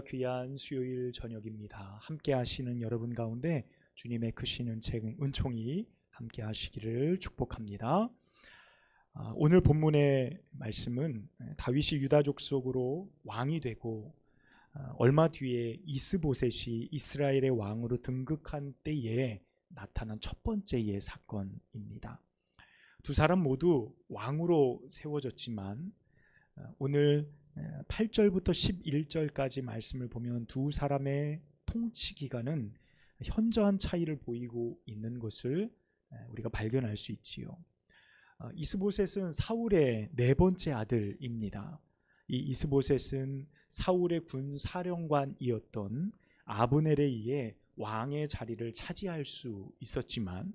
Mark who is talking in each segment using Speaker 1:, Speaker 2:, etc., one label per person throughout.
Speaker 1: 귀한 수요일 저녁입니다. 함께 하시는 여러분 가운데 주님의 크신 은총이 함께 하시기를 축복합니다. 오늘 본문의 말씀은 다윗이 유다 족속으로 왕이 되고 얼마 뒤에 이스보셋이 이스라엘의 왕으로 등극한 때에 나타난 첫 번째의 사건입니다. 두 사람 모두 왕으로 세워졌지만 오늘 8절부터 11절까지 말씀을 보면 두 사람의 통치 기간은 현저한 차이를 보이고 있는 것을 우리가 발견할 수 있지요. 이스보셋은 사울의 네 번째 아들입니다. 이 이스보셋은 사울의 군사령관이었던 아브넬에 의해 왕의 자리를 차지할 수 있었지만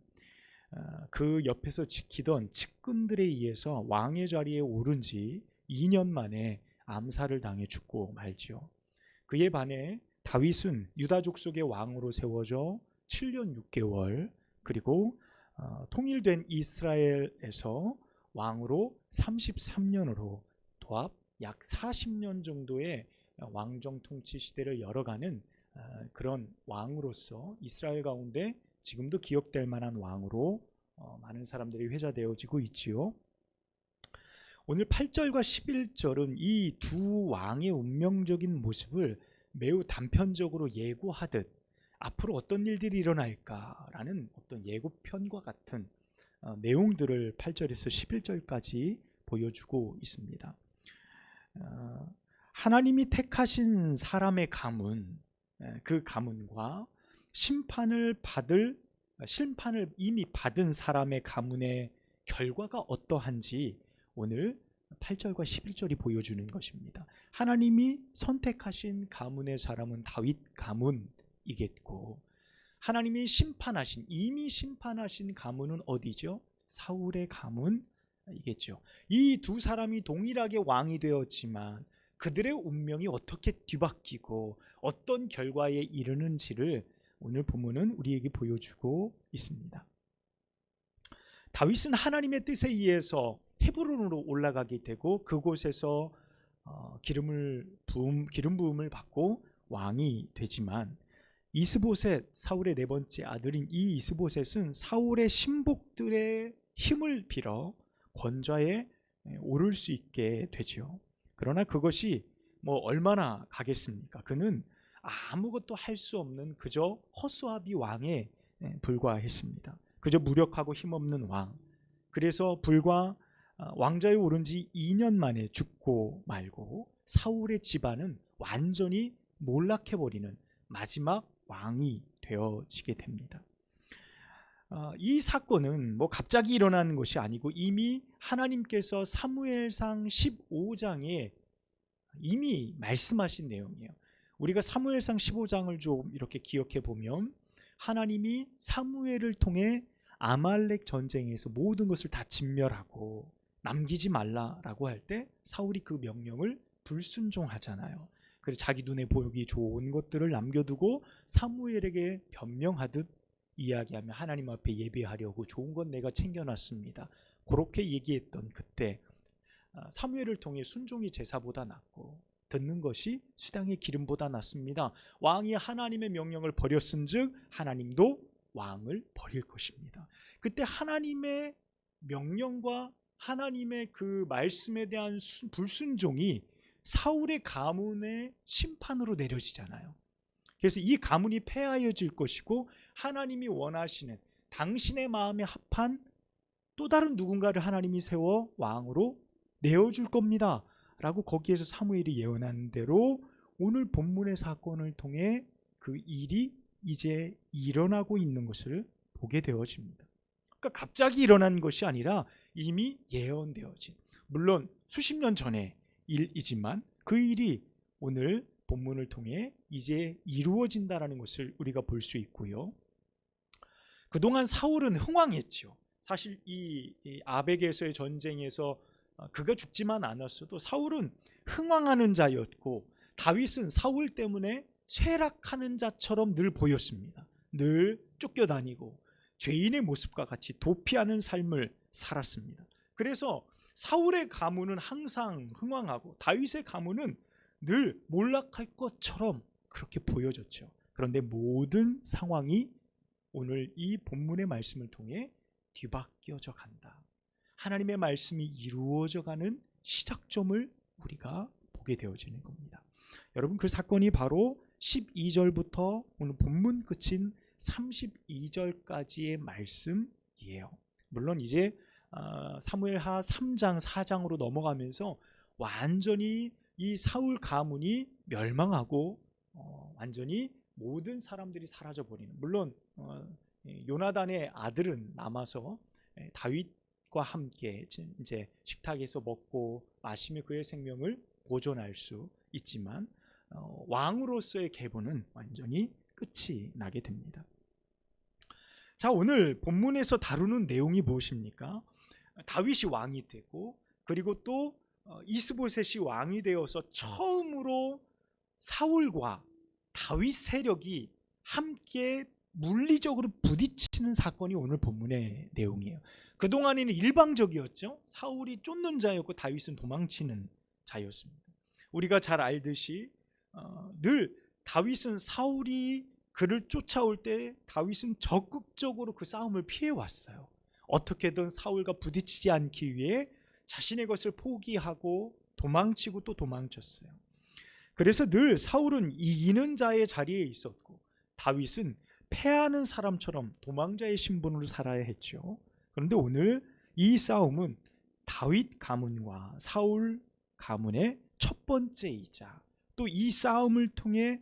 Speaker 1: 그 옆에서 지키던 측근들에 의해서 왕의 자리에 오른 지 2년 만에 암살을 당해 죽고 말지요. 그에 반해 다윗은 유다 족속의 왕으로 세워져 7년 6개월 그리고 통일된 이스라엘에서 왕으로 33년으로 도합 약 40년 정도의 왕정 통치 시대를 열어가는 그런 왕으로서 이스라엘 가운데 지금도 기억될 만한 왕으로 많은 사람들이 회자되어지고 있지요. 오늘 8절과 11절은 이 두 왕의 운명적인 모습을 매우 단편적으로 예고하듯 앞으로 어떤 일들이 일어날까라는 어떤 예고편과 같은 내용들을 8절에서 11절까지 보여주고 있습니다. 하나님이 택하신 사람의 가문, 그 가문과 심판을 이미 받은 사람의 가문의 결과가 어떠한지 오늘 8절과 11절이 보여주는 것입니다. 하나님이 선택하신 가문의 사람은 다윗 가문이겠고 하나님이 이미 심판하신 가문은 어디죠? 사울의 가문이겠죠. 이 두 사람이 동일하게 왕이 되었지만 그들의 운명이 어떻게 뒤바뀌고 어떤 결과에 이르는지를 오늘 본문은 우리에게 보여주고 있습니다. 다윗은 하나님의 뜻에 의해서 헤브론으로 올라가게 되고 그곳에서 기름 부음을 받고 왕이 되지만 이스보셋, 사울의 네 번째 아들인 이 이스보셋은 사울의 신복들의 힘을 빌어 권좌에 오를 수 있게 되죠. 그러나 그것이 얼마나 가겠습니까? 그는 아무것도 할 수 없는 그저 허수아비 왕에 불과했습니다. 그저 무력하고 힘없는 왕. 그래서 불과 왕좌에 오른 지 2년 만에 죽고 말고 사울의 집안은 완전히 몰락해버리는 마지막 왕이 되어지게 됩니다. 이 사건은 갑자기 일어난 것이 아니고 이미 하나님께서 사무엘상 15장에 이미 말씀하신 내용이에요. 우리가 사무엘상 15장을 좀 이렇게 기억해 보면 하나님이 사무엘을 통해 아말렉 전쟁에서 모든 것을 다 진멸하고 남기지 말라라고 할 때 사울이 그 명령을 불순종하잖아요. 그래서 자기 눈에 보기 좋은 것들을 남겨두고 사무엘에게 변명하듯 이야기하며 하나님 앞에 예배하려고 좋은 건 내가 챙겨놨습니다. 그렇게 얘기했던 그때 사무엘을 통해 순종이 제사보다 낫고 듣는 것이 수당의 기름보다 낫습니다. 왕이 하나님의 명령을 버렸은즉 하나님도 왕을 버릴 것입니다. 그때 하나님의 명령과 하나님의 그 말씀에 대한 불순종이 사울의 가문의 심판으로 내려지잖아요. 그래서 이 가문이 폐하여질 것이고 하나님이 원하시는 당신의 마음에 합한 또 다른 누군가를 하나님이 세워 왕으로 내어줄 겁니다 라고 거기에서 사무엘이 예언한 대로 오늘 본문의 사건을 통해 그 일이 이제 일어나고 있는 것을 보게 되어집니다. 그러니까 갑자기 일어난 것이 아니라 이미 예언되어진, 물론 수십 년 전의 일이지만 그 일이 오늘 본문을 통해 이제 이루어진다는 것을 우리가 볼 수 있고요. 그동안 사울은 흥왕했죠. 사실 이 아벡에서의 전쟁에서 그가 죽지만 않았어도 사울은 흥왕하는 자였고 다윗은 사울 때문에 쇠락하는 자처럼 늘 보였습니다. 늘 쫓겨다니고 죄인의 모습과 같이 도피하는 삶을 살았습니다. 그래서 사울의 가문은 항상 흥왕하고 다윗의 가문은 늘 몰락할 것처럼 그렇게 보여졌죠. 그런데 모든 상황이 오늘 이 본문의 말씀을 통해 뒤바뀌어져 간다. 하나님의 말씀이 이루어져 가는 시작점을 우리가 보게 되어지는 겁니다. 여러분, 그 사건이 바로 12절부터 오늘 본문 끝인 32절까지의 말씀이에요. 물론 이제 사무엘하 3장 4장으로 넘어가면서 완전히 이 사울 가문이 멸망하고 완전히 모든 사람들이 사라져 버리는, 물론 요나단의 아들은 남아서 다윗과 함께 이제 식탁에서 먹고 마시며 그의 생명을 보존할 수 있지만 왕으로서의 계보는 완전히 끝이 나게 됩니다. 자, 오늘 본문에서 다루는 내용이 무엇입니까? 다윗이 왕이 되고, 그리고 또 이스보셋이 왕이 되어서 처음으로 사울과 다윗 세력이 함께 물리적으로 부딪히는 사건이 오늘 본문의 내용이에요. 그동안에는 일방적이었죠. 사울이 쫓는 자였고 다윗은 도망치는 자였습니다. 우리가 잘 알듯이 늘 다윗은 사울이 그를 쫓아올 때 다윗은 적극적으로 그 싸움을 피해왔어요. 어떻게든 사울과 부딪히지 않기 위해 자신의 것을 포기하고 도망치고 또 도망쳤어요. 그래서 늘 사울은 이기는 자의 자리에 있었고 다윗은 패하는 사람처럼 도망자의 신분으로 살아야 했죠. 그런데 오늘 이 싸움은 다윗 가문과 사울 가문의 첫 번째이자 또 이 싸움을 통해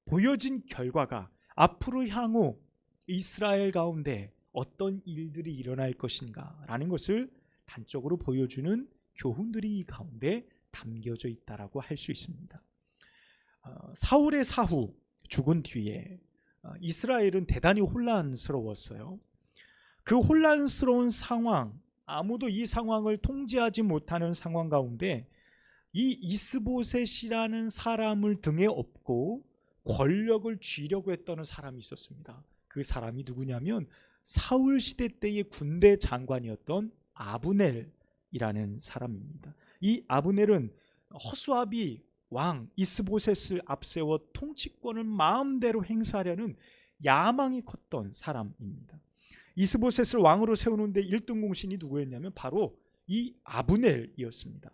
Speaker 1: 보여진 결과가 앞으로 향후 이스라엘 가운데 어떤 일들이 일어날 것인가 라는 것을 단적으로 보여주는 교훈들이 이 가운데 담겨져 있다라고 할 수 있습니다. 사울의 사후 죽은 뒤에 이스라엘은 대단히 혼란스러웠어요. 그 혼란스러운 상황, 아무도 이 상황을 통제하지 못하는 상황 가운데 이 이스보셋이라는 사람을 등에 업고 권력을 쥐려고 했던 사람이 있었습니다. 그 사람이 누구냐면 사울 시대 때의 군대 장관이었던 아브넬이라는 사람입니다. 이 아브넬은 허수아비 왕 이스보셋을 앞세워 통치권을 마음대로 행사하려는 야망이 컸던 사람입니다. 이스보셋을 왕으로 세우는데 1등 공신이 누구였냐면 바로 이 아브넬이었습니다.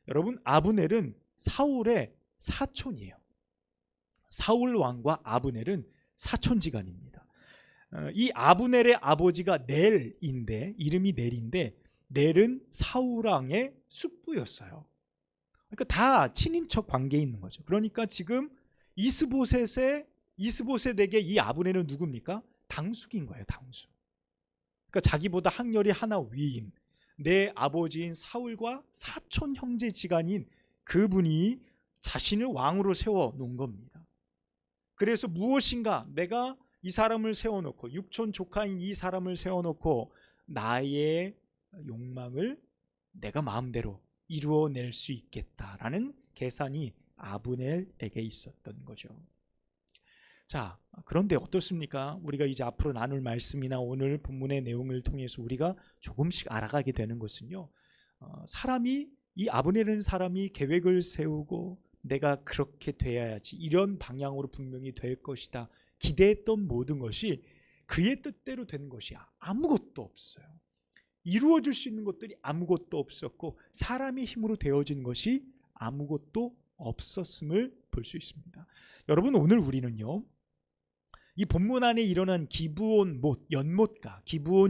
Speaker 1: 여러분, 아브넬은 사울의 사촌이에요. 사울 왕과 아브넬은 사촌지간입니다. 이 아브넬의 아버지가 넬인데, 이름이 넬인데 넬은 사울 왕의 숙부였어요. 그러니까 다 친인척 관계에 있는 거죠. 그러니까 지금 이스보셋에게 이 아브넬은 누굽니까? 당숙인 거예요, 당숙. 그러니까 자기보다 학렬이 하나 위인 내 아버지인 사울과 사촌 형제지간인 그분이 자신을 왕으로 세워 놓은 겁니다. 그래서 무엇인가 내가 이 사람을 세워놓고 육촌 조카인 이 사람을 세워놓고 나의 욕망을 내가 마음대로 이루어낼 수 있겠다라는 계산이 아브넬에게 있었던 거죠. 자, 그런데 어떻습니까? 우리가 이제 앞으로 나눌 말씀이나 오늘 본문의 내용을 통해서 우리가 조금씩 알아가게 되는 것은요, 이 아브넬이라는 사람이 계획을 세우고 내가 그렇게 돼야지 이런 방향으로 분명히 될 것이다 기대했던 모든 것이 그의 뜻대로 된 것이 아무것도 없어요. 이루어질 수 있는 것들이 아무것도 없었고 사람의 힘으로 되어진 것이 아무것도 없었음을 볼 수 있습니다. 여러분, 오늘 우리는요, 이 본문 안에 일어난 기브온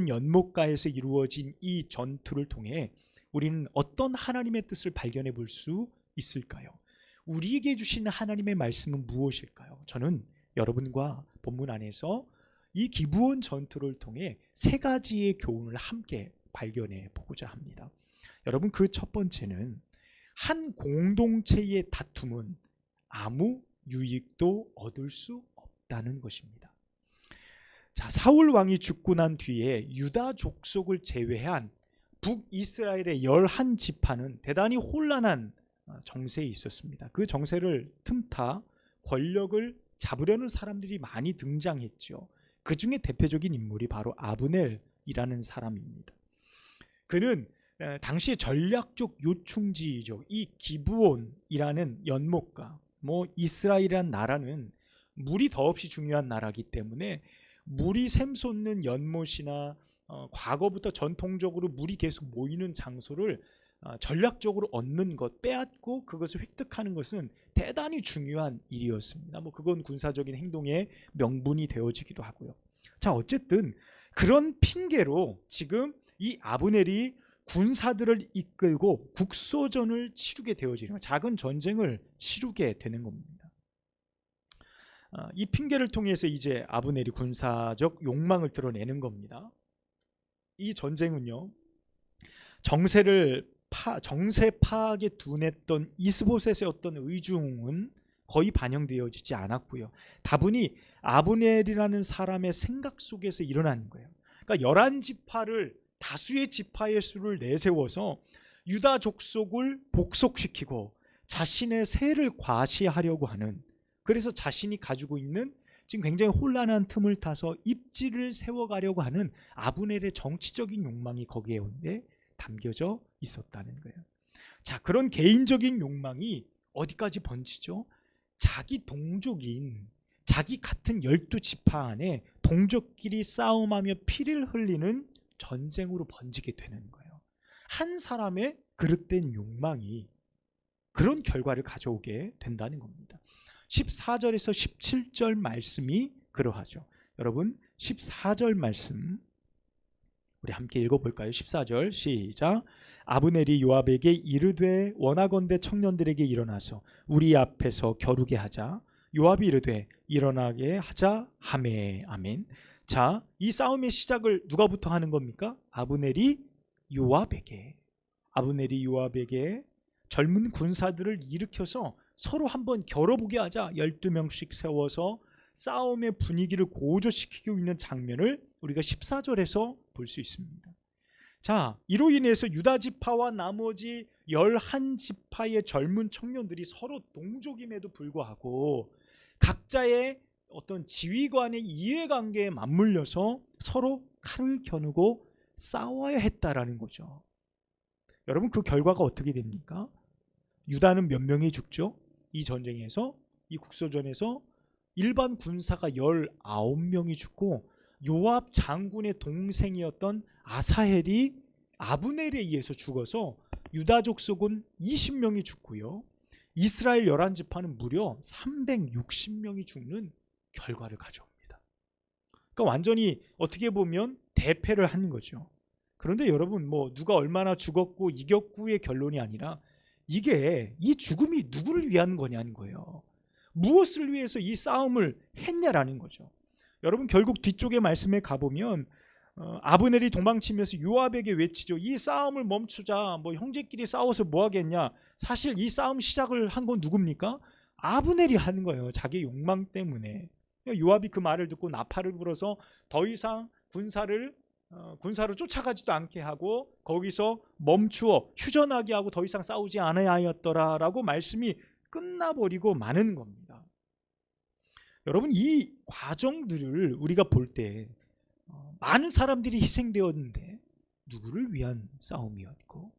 Speaker 1: 연못가에서 이루어진 이 전투를 통해 우리는 어떤 하나님의 뜻을 발견해 볼 수 있을까요? 우리에게 주신 하나님의 말씀은 무엇일까요? 저는 여러분과 본문 안에서 이 기브온 전투를 통해 세 가지의 교훈을 함께 발견해 보고자 합니다. 여러분, 그 첫 번째는 한 공동체의 다툼은 아무 유익도 얻을 수 없다는 것입니다. 자, 사울 왕이 죽고 난 뒤에 유다 족속을 제외한 북이스라엘의 11지파는 대단히 혼란한 정세에 있었습니다. 그 정세를 틈타 권력을 잡으려는 사람들이 많이 등장했죠. 그 중에 대표적인 인물이 바로 아브넬이라는 사람입니다. 그는 당시의 전략적 요충지죠. 이 기브온이라는 연못가, 뭐 이스라엘이란 나라는 물이 더없이 중요한 나라이기 때문에 물이 샘솟는 연못이나 과거부터 전통적으로 물이 계속 모이는 장소를 전략적으로 얻는 것, 빼앗고 그것을 획득하는 것은 대단히 중요한 일이었습니다. 뭐 그건 군사적인 행동의 명분이 되어지기도 하고요. 자, 어쨌든 그런 핑계로 지금 이 아브넬이 군사들을 이끌고 국소전을 치르게 되어지는, 작은 전쟁을 치르게 되는 겁니다. 이 핑계를 통해서 이제 아브넬이 군사적 욕망을 드러내는 겁니다. 이 전쟁은요, 정세 파악에 둔했던 이스보셋의 어떤 의중은 거의 반영되어지지 않았고요. 다분히 아브넬이라는 사람의 생각 속에서 일어난 거예요. 그러니까 11지파를 다수의 지파의 수를 내세워서 유다 족속을 복속시키고 자신의 세를 과시하려고 하는, 그래서 자신이 가지고 있는 지금 굉장히 혼란한 틈을 타서 입지를 세워가려고 하는 아브넬의 정치적인 욕망이 거기에 담겨져 있었다는 거예요. 자, 그런 개인적인 욕망이 어디까지 번지죠? 자기 동족인, 자기 같은 12지파 안에 동족끼리 싸움하며 피를 흘리는 전쟁으로 번지게 되는 거예요. 한 사람의 그릇된 욕망이 그런 결과를 가져오게 된다는 겁니다. 14절에서 17절 말씀이 그러하죠. 여러분, 14절 말씀 우리 함께 읽어볼까요? 14절 시작. 아브넬이 요압에게 이르되 원하건대 청년들에게 일어나서 우리 앞에서 겨루게 하자. 요압이 이르되 일어나게 하자 하매. 아멘. 자, 이 싸움의 시작을 누가부터 하는 겁니까? 아브넬이 요압에게 젊은 군사들을 일으켜서 서로 한번 겨뤄보게 하자. 12명씩 세워서 싸움의 분위기를 고조시키고 있는 장면을 우리가 14절에서 볼 수 있습니다. 자, 이로 인해서 유다지파와 나머지 11지파의 젊은 청년들이 서로 동족임에도 불구하고 각자의 어떤 지휘관의 이해관계에 맞물려서 서로 칼을 겨누고 싸워야 했다라는 거죠. 여러분, 그 결과가 어떻게 됩니까? 유다는 몇 명이 죽죠? 이 전쟁에서, 이 국소전에서 일반 군사가 19명이 죽고 요압 장군의 동생이었던 아사헬이 아브넬에 의해서 죽어서 유다 족속은 20명이 죽고요. 이스라엘 11지파는 무려 360명이 죽는 결과를 가져옵니다. 그러니까 완전히 어떻게 보면 대패를 한 거죠. 그런데 여러분, 뭐 누가 얼마나 죽었고 이겼고의 결론이 아니라 이 죽음이 누구를 위한 거냐는 거예요. 무엇을 위해서 이 싸움을 했냐라는 거죠. 여러분, 결국 뒤쪽의 말씀에 가보면 아브넬이 도망치면서 요압에게 외치죠. 이 싸움을 멈추자. 뭐 형제끼리 싸워서 뭐 하겠냐. 사실 이 싸움 시작을 한 건 누굽니까? 아브넬이 하는 거예요. 자기 욕망 때문에. 요압이 그 말을 듣고 나팔을 불어서 더 이상 군사를 쫓아가지도 않게 하고 거기서 멈추어 휴전하게 하고 더 이상 싸우지 않아야 하였더라라고 말씀이 끝나버리고 마는 겁니다. 여러분, 이 과정들을 우리가 볼 때 많은 사람들이 희생되었는데 누구를 위한 싸움이었고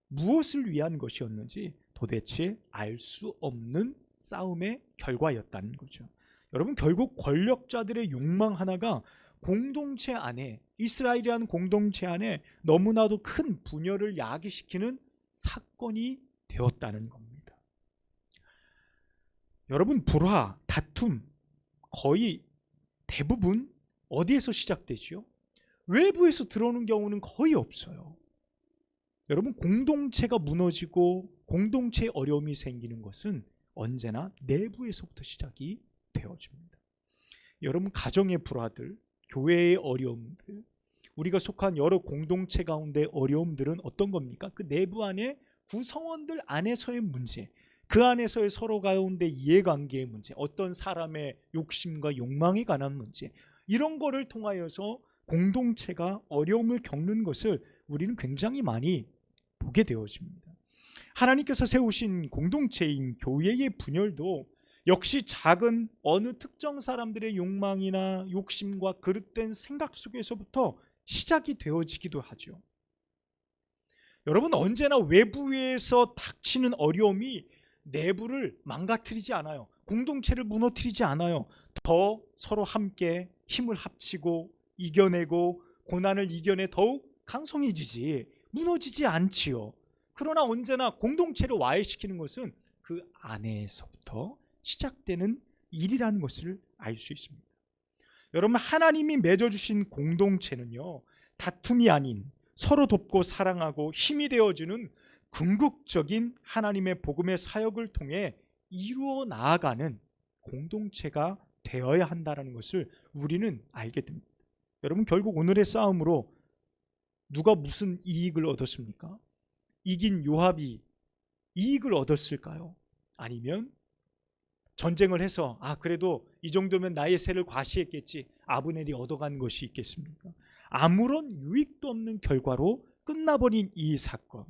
Speaker 1: 무엇을 위한 것이었는지 도대체 알 수 없는 싸움의 결과였다는 거죠. 여러분, 결국 권력자들의 욕망 하나가 공동체 안에, 이스라엘이라는 공동체 안에 너무나도 큰 분열을 야기시키는 사건이 되었다는 겁니다. 여러분, 불화, 다툼 거의 대부분 어디에서 시작되지요? 외부에서 들어오는 경우는 거의 없어요. 여러분, 공동체가 무너지고 공동체에 어려움이 생기는 것은 언제나 내부에서부터 시작이 되어집니다. 여러분, 가정의 불화들, 교회의 어려움들, 우리가 속한 여러 공동체 가운데 어려움들은 어떤 겁니까? 그 내부 안에 구성원들 안에서의 문제, 그 안에서의 서로 가운데 이해관계의 문제, 어떤 사람의 욕심과 욕망에 관한 문제, 이런 거를 통하여서 공동체가 어려움을 겪는 것을 우리는 굉장히 많이 보게 되어집니다. 하나님께서 세우신 공동체인 교회의 분열도 역시 작은 어느 특정 사람들의 욕망이나 욕심과 그릇된 생각 속에서부터 시작이 되어지기도 하죠. 여러분, 언제나 외부에서 닥치는 어려움이 내부를 망가뜨리지 않아요. 공동체를 무너뜨리지 않아요. 더 서로 함께 힘을 합치고 이겨내고 고난을 이겨내 더욱 강성해지지, 무너지지 않지요. 그러나 언제나 공동체를 와해시키는 것은 그 안에서부터 시작되는 일이라는 것을 알 수 있습니다. 여러분, 하나님이 맺어주신 공동체는요, 다툼이 아닌 서로 돕고 사랑하고 힘이 되어주는 궁극적인 하나님의 복음의 사역을 통해 이루어 나아가는 공동체가 되어야 한다는 것을 우리는 알게 됩니다. 여러분, 결국 오늘의 싸움으로 누가 무슨 이익을 얻었습니까? 이긴 요압이 이익을 얻었을까요? 아니면 전쟁을 해서 그래도 이 정도면 나의 세를 과시했겠지, 아브넬이 얻어간 것이 있겠습니까? 아무런 유익도 없는 결과로 끝나버린 이 사건,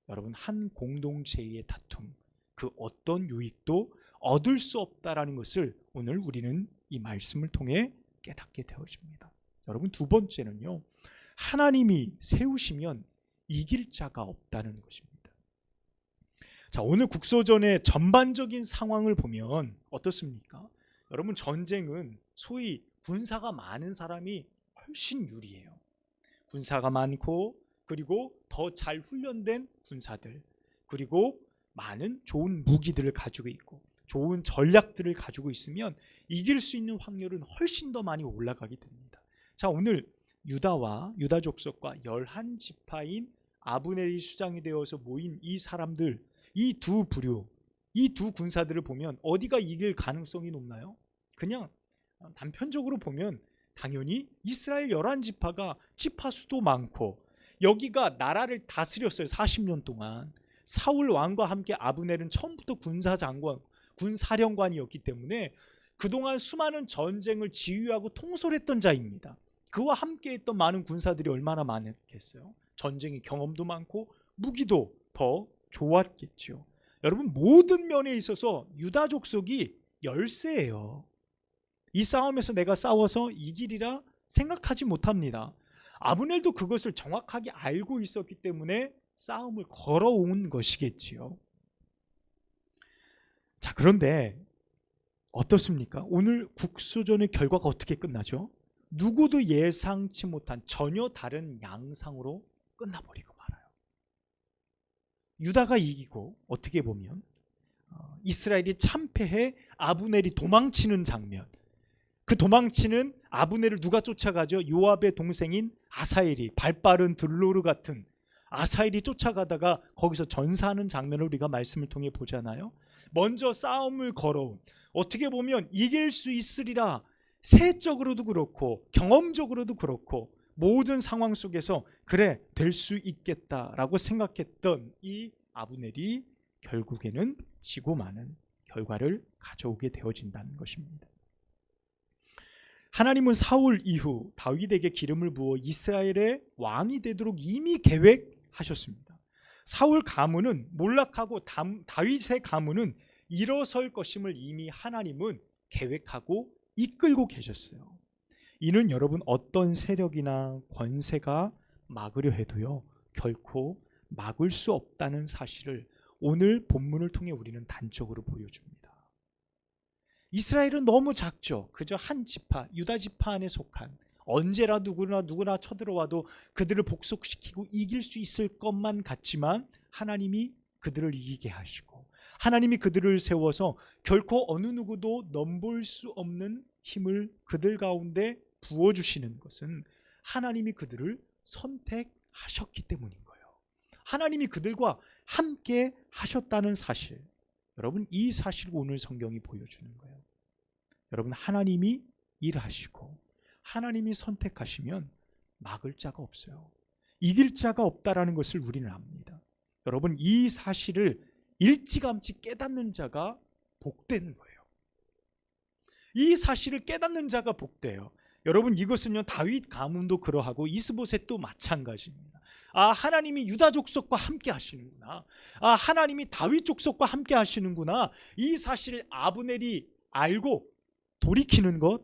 Speaker 1: 여러분, 한 공동체의 다툼, 그 어떤 유익도 얻을 수 없다라는 것을 오늘 우리는 이 말씀을 통해 깨닫게 되어집니다. 여러분, 두 번째는요, 하나님이 세우시면 이길 자가 없다는 것입니다. 자, 오늘 국소전의 전반적인 상황을 보면 어떻습니까? 여러분, 전쟁은 소위 군사가 많은 사람이 훨씬 유리해요. 군사가 많고, 그리고 더 잘 훈련된 군사들, 그리고 많은 좋은 무기들을 가지고 있고 좋은 전략들을 가지고 있으면 이길 수 있는 확률은 훨씬 더 많이 올라가게 됩니다. 자, 오늘 유다와 유다 족속과 11지파인 아브넬이 수장이 되어서 모인 이 사람들, 이 두 부류, 이 두 군사들을 보면 어디가 이길 가능성이 높나요? 그냥 단편적으로 보면 당연히 이스라엘 11지파가 지파 수도 많고, 여기가 나라를 다스렸어요. 40년 동안 사울 왕과 함께 아브넬은 처음부터 군사장관, 군사령관이었기 때문에 그동안 수많은 전쟁을 지휘하고 통솔했던 자입니다. 그와 함께했던 많은 군사들이 얼마나 많았겠어요? 전쟁의 경험도 많고 무기도 더 좋았겠죠. 여러분, 모든 면에 있어서 유다 족속이 열세예요. 이 싸움에서 내가 싸워서 이기리라 생각하지 못합니다. 아브넬도 그것을 정확하게 알고 있었기 때문에 싸움을 걸어온 것이겠지요. 자, 그런데 어떻습니까? 오늘 국수전의 결과가 어떻게 끝나죠? 누구도 예상치 못한 전혀 다른 양상으로 끝나버리고 말아요. 유다가 이기고, 어떻게 보면 이스라엘이 참패해 아브넬이 도망치는 장면, 그 도망치는 아브넬을 누가 쫓아가죠? 요압의 동생인 아사엘이, 발빠른 들로르 같은 아사엘이 쫓아가다가 거기서 전사하는 장면을 우리가 말씀을 통해 보잖아요. 먼저 싸움을 걸어온, 어떻게 보면 이길 수 있으리라 세적으로도 그렇고 경험적으로도 그렇고 모든 상황 속에서 그래 될 수 있겠다라고 생각했던 이 아브넬이 결국에는 지고 마는 결과를 가져오게 되어진다는 것입니다. 하나님은 사울 이후 다윗에게 기름을 부어 이스라엘의 왕이 되도록 이미 계획하셨습니다. 사울 가문은 몰락하고 다윗의 가문은 일어설 것임을 이미 하나님은 계획하고 이끌고 계셨어요. 이는 여러분, 어떤 세력이나 권세가 막으려 해도요, 결코 막을 수 없다는 사실을 오늘 본문을 통해 우리는 단적으로 보여줍니다. 이스라엘은 너무 작죠. 그저 한 지파, 유다 지파 안에 속한, 언제나 누구나 쳐들어와도 그들을 복속시키고 이길 수 있을 것만 같지만 하나님이 그들을 이기게 하시고, 하나님이 그들을 세워서 결코 어느 누구도 넘볼 수 없는 힘을 그들 가운데 부어주시는 것은 하나님이 그들을 선택하셨기 때문인 거예요. 하나님이 그들과 함께 하셨다는 사실, 여러분, 이 사실을 오늘 성경이 보여주는 거예요. 여러분, 하나님이 일하시고 하나님이 선택하시면 막을 자가 없어요. 이길 자가 없다라는 것을 우리는 압니다. 여러분, 이 사실을 일찌감치 깨닫는 자가 복되는 거예요. 이 사실을 깨닫는 자가 복돼요. 여러분, 이것은요, 다윗 가문도 그러하고 이스보셋도 마찬가지입니다. 하나님이 유다 족속과 함께 하시는구나. 하나님이 다윗 족속과 함께 하시는구나. 이 사실을 아브넬이 알고 돌이키는 것,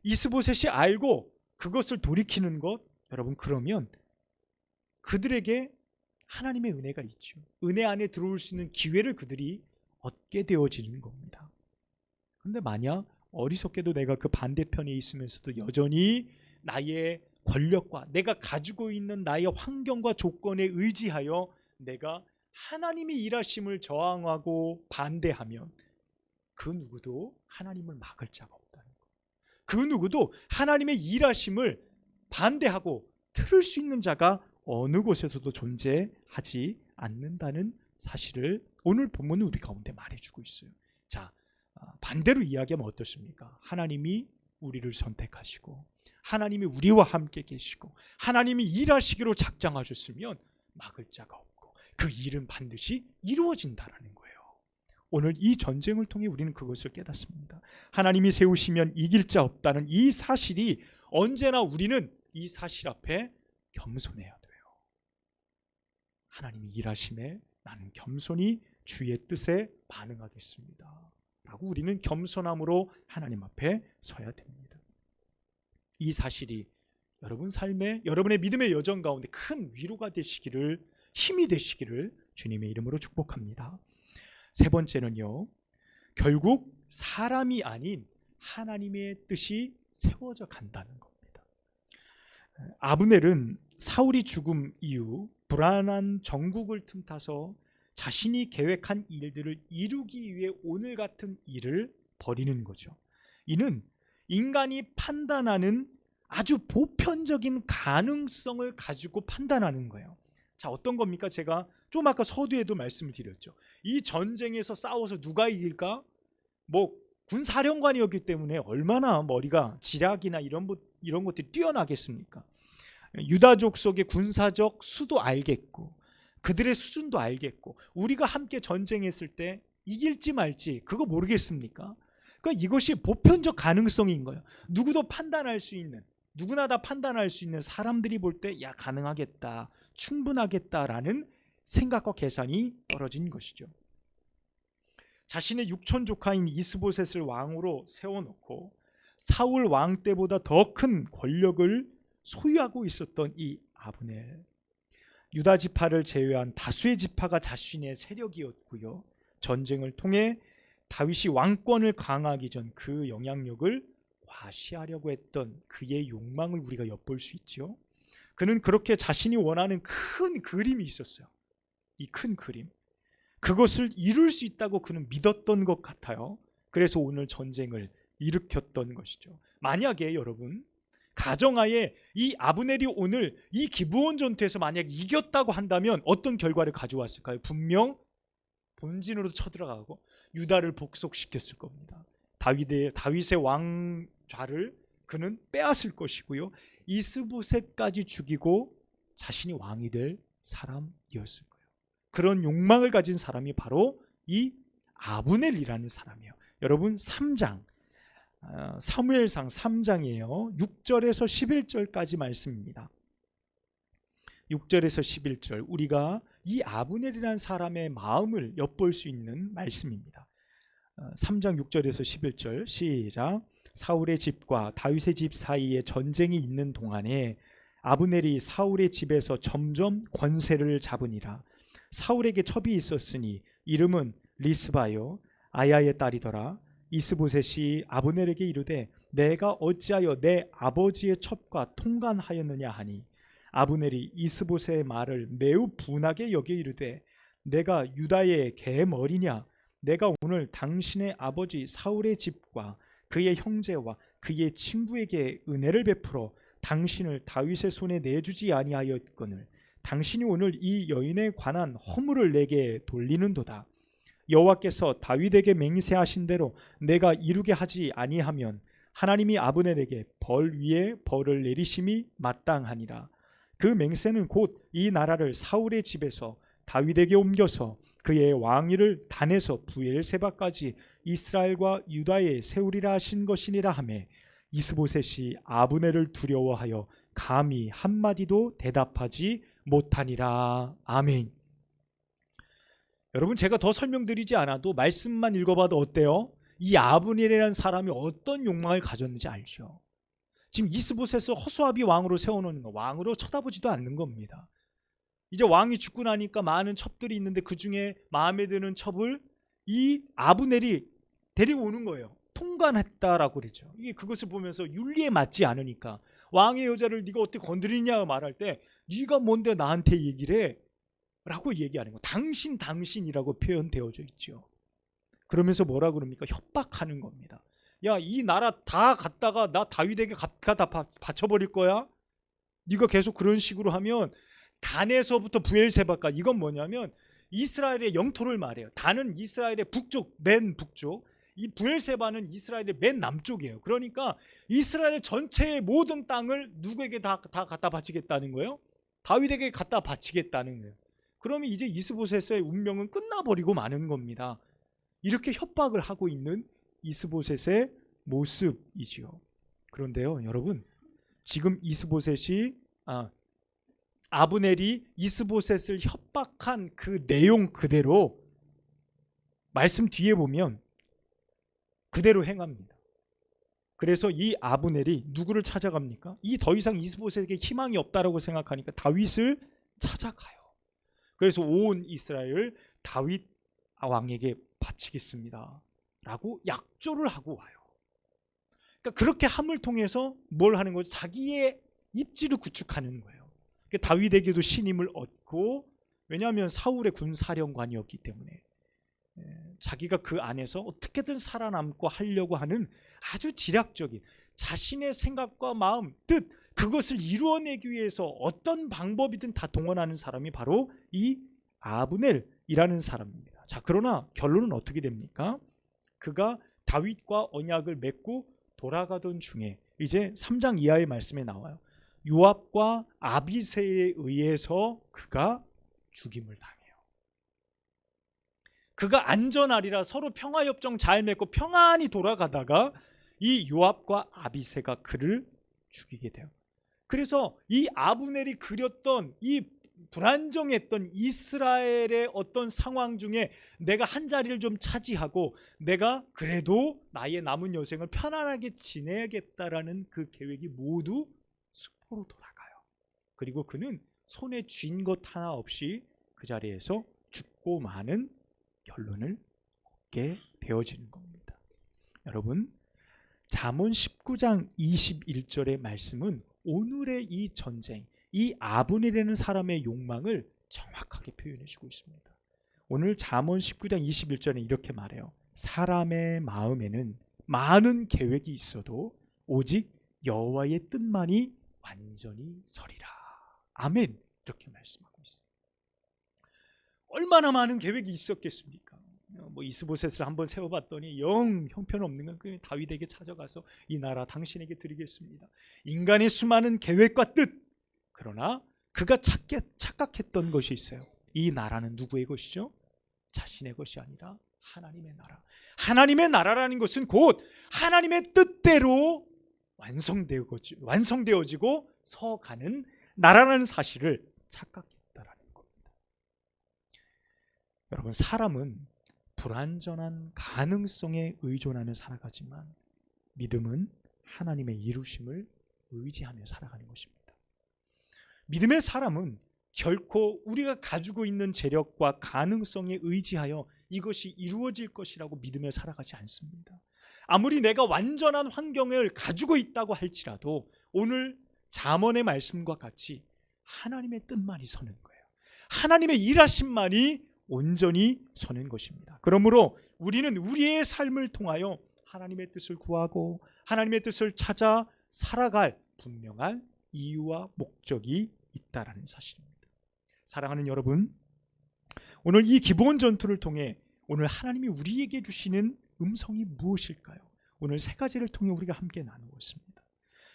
Speaker 1: 이스보셋이 알고 그것을 돌이키는 것, 여러분, 그러면 그들에게 하나님의 은혜가 있죠. 은혜 안에 들어올 수 있는 기회를 그들이 얻게 되어지는 겁니다. 그런데 만약 어리석게도 내가 그 반대편에 있으면서도 여전히 나의 권력과 내가 가지고 있는 나의 환경과 조건에 의지하여 내가 하나님이 일하심을 저항하고 반대하면 그 누구도 하나님을 막을 자가 없다는 거예요. 그 누구도 하나님의 일하심을 반대하고 틀을 수 있는 자가 어느 곳에서도 존재하지 않는다는 사실을 오늘 본문은 우리 가운데 말해주고 있어요. 자, 반대로 이야기하면 어떻습니까? 하나님이 우리를 선택하시고 하나님이 우리와 함께 계시고 하나님이 일하시기로 작정하셨으면 막을 자가 없고 그 일은 반드시 이루어진다라는 거예요. 오늘 이 전쟁을 통해 우리는 그것을 깨닫습니다. 하나님이 세우시면 이길 자 없다는 이 사실이 언제나 우리는 이 사실 앞에 겸손해야 돼요. 하나님이 일하심에 나는 겸손히 주의 뜻에 반응하겠습니다 라고 우리는 겸손함으로 하나님 앞에 서야 됩니다. 이 사실이 여러분 삶에 여러분의 믿음의 여정 가운데 큰 위로가 되시기를, 힘이 되시기를 주님의 이름으로 축복합니다. 세 번째는요, 결국 사람이 아닌 하나님의 뜻이 세워져 간다는 겁니다. 아브넬은 사울이 죽음 이후 불안한 정국을 틈타서 자신이 계획한 일들을 이루기 위해 오늘 같은 일을 벌이는 거죠. 이는 인간이 판단하는 아주 보편적인 가능성을 가지고 판단하는 거예요. 자, 어떤 겁니까? 제가 좀 아까 서두에도 말씀을 드렸죠. 이 전쟁에서 싸워서 누가 이길까? 군사령관이었기 때문에 얼마나 머리가 지략이나 이런 것들이 뛰어나겠습니까? 유다족 속의 군사적 수도 알겠고 그들의 수준도 알겠고 우리가 함께 전쟁했을 때 이길지 말지 그거 모르겠습니까? 그러니까 이것이 보편적 가능성인 거예요. 누구나 다 판단할 수 있는 사람들이 볼 때 야, 가능하겠다, 충분하겠다라는 생각과 계산이 떨어진 것이죠. 자신의 육촌 조카인 이스보셋을 왕으로 세워놓고 사울 왕 때보다 더 큰 권력을 소유하고 있었던 이 아브넬, 유다 지파를 제외한 다수의 지파가 자신의 세력이었고요. 전쟁을 통해 다윗이 왕권을 강화하기 전 그 영향력을 과시하려고 했던 그의 욕망을 우리가 엿볼 수 있죠. 그는 그렇게 자신이 원하는 큰 그림이 있었어요. 이 큰 그림, 그것을 이룰 수 있다고 그는 믿었던 것 같아요. 그래서 오늘 전쟁을 일으켰던 것이죠. 만약에 여러분 가정하에 이 아브넬이 오늘 이 기브온 전투에서 만약 이겼다고 한다면 어떤 결과를 가져왔을까요? 분명 본진으로 쳐들어가고 유다를 복속시켰을 겁니다. 다윗의 왕좌를 그는 빼앗을 것이고요. 이스보셋까지 죽이고 자신이 왕이 될 사람이었을 거예요. 그런 욕망을 가진 사람이 바로 이 아브넬이라는 사람이에요. 여러분 3장 사무엘상 3장이에요. 6절에서 11절까지 말씀입니다. 6절에서 11절 우리가 이 아브넬이라는 사람의 마음을 엿볼 수 있는 말씀입니다. 3장 6절에서 11절 시작. 사울의 집과 다윗의 집 사이에 전쟁이 있는 동안에 아브넬이 사울의 집에서 점점 권세를 잡으니라. 사울에게 첩이 있었으니 이름은 리스바요 아야의 딸이더라. 이스보셋이 아브넬에게 이르되 내가 어찌하여 내 아버지의 첩과 통관하였느냐 하니 아브넬이 이스보셋의 말을 매우 분하게 여겨 이르되 내가 유다의 개머리냐? 내가 오늘 당신의 아버지 사울의 집과 그의 형제와 그의 친구에게 은혜를 베풀어 당신을 다윗의 손에 내주지 아니하였거늘 당신이 오늘 이 여인에 관한 허물을 내게 돌리는도다. 여호와께서 다윗에게 맹세하신 대로 내가 이루게 하지 아니하면 하나님이 아브넬에게 벌 위에 벌을 내리심이 마땅하니라. 그 맹세는 곧 이 나라를 사울의 집에서 다윗에게 옮겨서 그의 왕위를 단에서 부엘세바까지 이스라엘과 유다에 세우리라 하신 것이니라 하매 이스보셋이 아브넬을 두려워하여 감히 한마디도 대답하지 못하니라. 아멘. 여러분 제가 더 설명드리지 않아도 말씀만 읽어봐도 어때요? 이 아브넬이라는 사람이 어떤 욕망을 가졌는지 알죠. 지금 이스보셋을 허수아비 왕으로 세워놓는 거, 왕으로 쳐다보지도 않는 겁니다. 이제 왕이 죽고 나니까 많은 첩들이 있는데 그 중에 마음에 드는 첩을 이 아브넬이 데리고 오는 거예요. 통관했다라고 그러죠. 이게 그것을 보면서 윤리에 맞지 않으니까 왕의 여자를 네가 어떻게 건드리냐 말할 때 네가 뭔데 나한테 얘기를 해? 라고 얘기하는 거. 당신이라고 표현되어져 있죠. 그러면서 뭐라 그럽니까? 협박하는 겁니다. 야, 이 나라 다 갖다가 나 다윗에게 갖다 바쳐버릴 거야? 네가 계속 그런 식으로 하면 단에서부터 부엘세바까지, 이건 뭐냐면 이스라엘의 영토를 말해요. 단은 이스라엘의 북쪽, 맨 북쪽, 이 부엘세바는 이스라엘의 맨 남쪽이에요. 그러니까 이스라엘 전체의 모든 땅을 누구에게 다 갖다 바치겠다는 거예요? 다윗에게 갖다 바치겠다는 거예요. 그러면 이제 이스보셋의 운명은 끝나버리고 마는 겁니다. 이렇게 협박을 하고 있는 이스보셋의 모습이지요. 그런데요, 여러분, 지금 이스보셋이 아브넬이 이스보셋을 협박한 그 내용 그대로 말씀 뒤에 보면 그대로 행합니다. 그래서 이 아브넬이 누구를 찾아갑니까? 이 더 이상 이스보셋에게 희망이 없다라고 생각하니까 다윗을 찾아가요. 그래서 온 이스라엘 다윗 왕에게 바치겠습니다 라고 약조를 하고 와요. 그러니까 그렇게 함을 통해서 뭘 하는 거죠? 자기의 입지를 구축하는 거예요. 그러니까 다윗에게도 신임을 얻고, 왜냐하면 사울의 군사령관이었기 때문에 자기가 그 안에서 어떻게든 살아남고 하려고 하는 아주 지략적인 자신의 생각과 마음, 뜻, 그것을 이루어내기 위해서 어떤 방법이든 다 동원하는 사람이 바로 이 아브넬이라는 사람입니다. 자, 그러나 결론은 어떻게 됩니까? 그가 다윗과 언약을 맺고 돌아가던 중에 이제 3장 이하의 말씀에 나와요. 요압과 아비새에 의해서 그가 죽임을 당해요. 그가 안전하리라 서로 평화협정 잘 맺고 평안히 돌아가다가 이 요압과 아비새가 그를 죽이게 돼요. 그래서 이 아브넬이 그렸던 이 불안정했던 이스라엘의 어떤 상황 중에 내가 한 자리를 좀 차지하고 내가 그래도 나의 남은 여생을 편안하게 지내야겠다라는 그 계획이 모두 수포로 돌아가요. 그리고 그는 손에 쥔 것 하나 없이 그 자리에서 죽고 마는 결론을 얻게 되어지는 겁니다. 여러분, 잠언 19장 21절의 말씀은 오늘의 이 전쟁, 이 아브넬이라는 사람의 욕망을 정확하게 표현해 주고 있습니다. 오늘 잠언 19장 21절에 이렇게 말해요. 사람의 마음에는 많은 계획이 있어도 오직 여호와의 뜻만이 완전히 서리라. 아멘. 이렇게 말씀하고 있어요. 얼마나 많은 계획이 있었겠습니까? 뭐 이스보셋을 한번 세워봤더니 영 형편없는 건 그 다윗에게 찾아가서 이 나라 당신에게 드리겠습니다. 인간의 수많은 계획과 뜻, 그러나 그가 착각했던 것이 있어요. 이 나라는 누구의 것이죠? 자신의 것이 아니라 하나님의 나라. 하나님의 나라라는 것은 곧 하나님의 뜻대로 완성되어지고 서가는 나라라는 사실을 착각했다라는 겁니다. 여러분, 사람은 불완전한 가능성에 의존하며 살아가지만 믿음은 하나님의 이루심을 의지하며 살아가는 것입니다. 믿음의 사람은 결코 우리가 가지고 있는 재력과 가능성에 의지하여 이것이 이루어질 것이라고 믿으며 살아가지 않습니다. 아무리 내가 완전한 환경을 가지고 있다고 할지라도 오늘 잠언의 말씀과 같이 하나님의 뜻만이 서는 거예요. 하나님의 일하심만이 온전히 서는 것입니다. 그러므로 우리는 우리의 삶을 통하여 하나님의 뜻을 구하고 하나님의 뜻을 찾아 살아갈 분명한 이유와 목적이 있다라는 사실입니다. 사랑하는 여러분, 오늘 이 기본 전투를 통해 오늘 하나님이 우리에게 주시는 음성이 무엇일까요? 오늘 세 가지를 통해 우리가 함께 나누었습니다.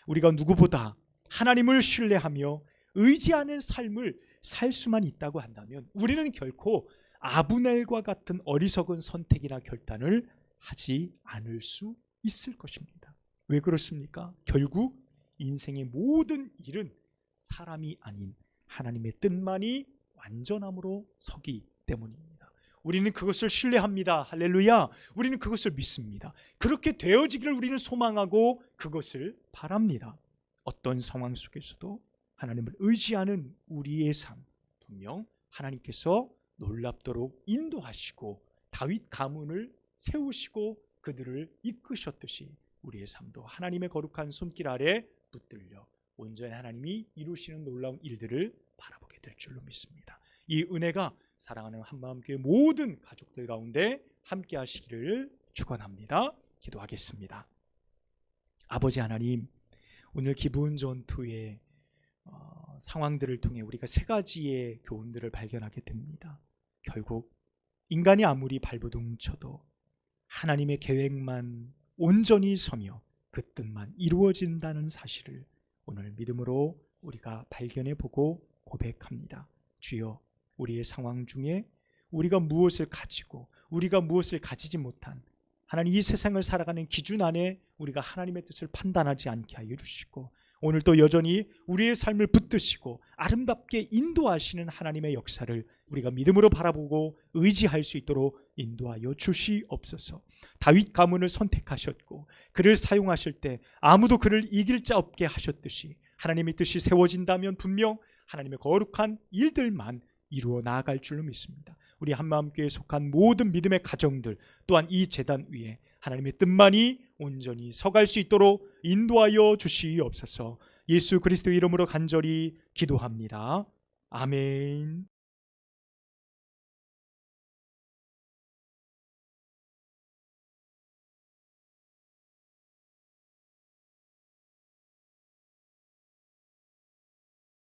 Speaker 1: 우리가 누구보다 하나님을 신뢰하며 의지하는 삶을 살 수만 있다고 한다면 우리는 결코 아브넬과 같은 어리석은 선택이나 결단을 하지 않을 수 있을 것입니다. 왜 그렇습니까? 결국 인생의 모든 일은 사람이 아닌 하나님의 뜻만이 완전함으로 서기 때문입니다. 우리는 그것을 신뢰합니다. 할렐루야. 우리는 그것을 믿습니다. 그렇게 되어지기를 우리는 소망하고 그것을 바랍니다. 어떤 상황 속에서도 하나님을 의지하는 우리의 삶 분명 하나님께서 놀랍도록 인도하시고 다윗 가문을 세우시고 그들을 이끄셨듯이 우리의 삶도 하나님의 거룩한 손길 아래 붙들려 온전히 하나님이 이루시는 놀라운 일들을 바라보게 될 줄로 믿습니다. 이 은혜가 사랑하는 한마음교회 모든 가족들 가운데 함께 하시기를 축원합니다. 기도하겠습니다. 아버지 하나님, 오늘 기브온 전투의 상황들을 통해 우리가 세 가지의 교훈들을 발견하게 됩니다. 결국 인간이 아무리 발버둥 쳐도 하나님의 계획만 온전히 서며 그 뜻만 이루어진다는 사실을 오늘 믿음으로 우리가 발견해 보고 고백합니다. 주여, 우리의 상황 중에 우리가 무엇을 가지고 우리가 무엇을 가지지 못한 하나님 이 세상을 살아가는 기준 안에 우리가 하나님의 뜻을 판단하지 않게 하여 주시고 오늘도 여전히 우리의 삶을 붙드시고 아름답게 인도하시는 하나님의 역사를 우리가 믿음으로 바라보고 의지할 수 있도록 인도하여 주시옵소서. 다윗 가문을 선택하셨고 그를 사용하실 때 아무도 그를 이길 자 없게 하셨듯이 하나님의 뜻이 세워진다면 분명 하나님의 거룩한 일들만 이루어 나아갈 줄로 믿습니다. 우리 한마음교회에 속한 모든 믿음의 가정들 또한 이 제단 위에 하나님의 뜻만이 온전히 서갈 수 있도록 인도하여 주시옵소서. 예수 그리스도 이름으로 간절히 기도합니다. 아멘.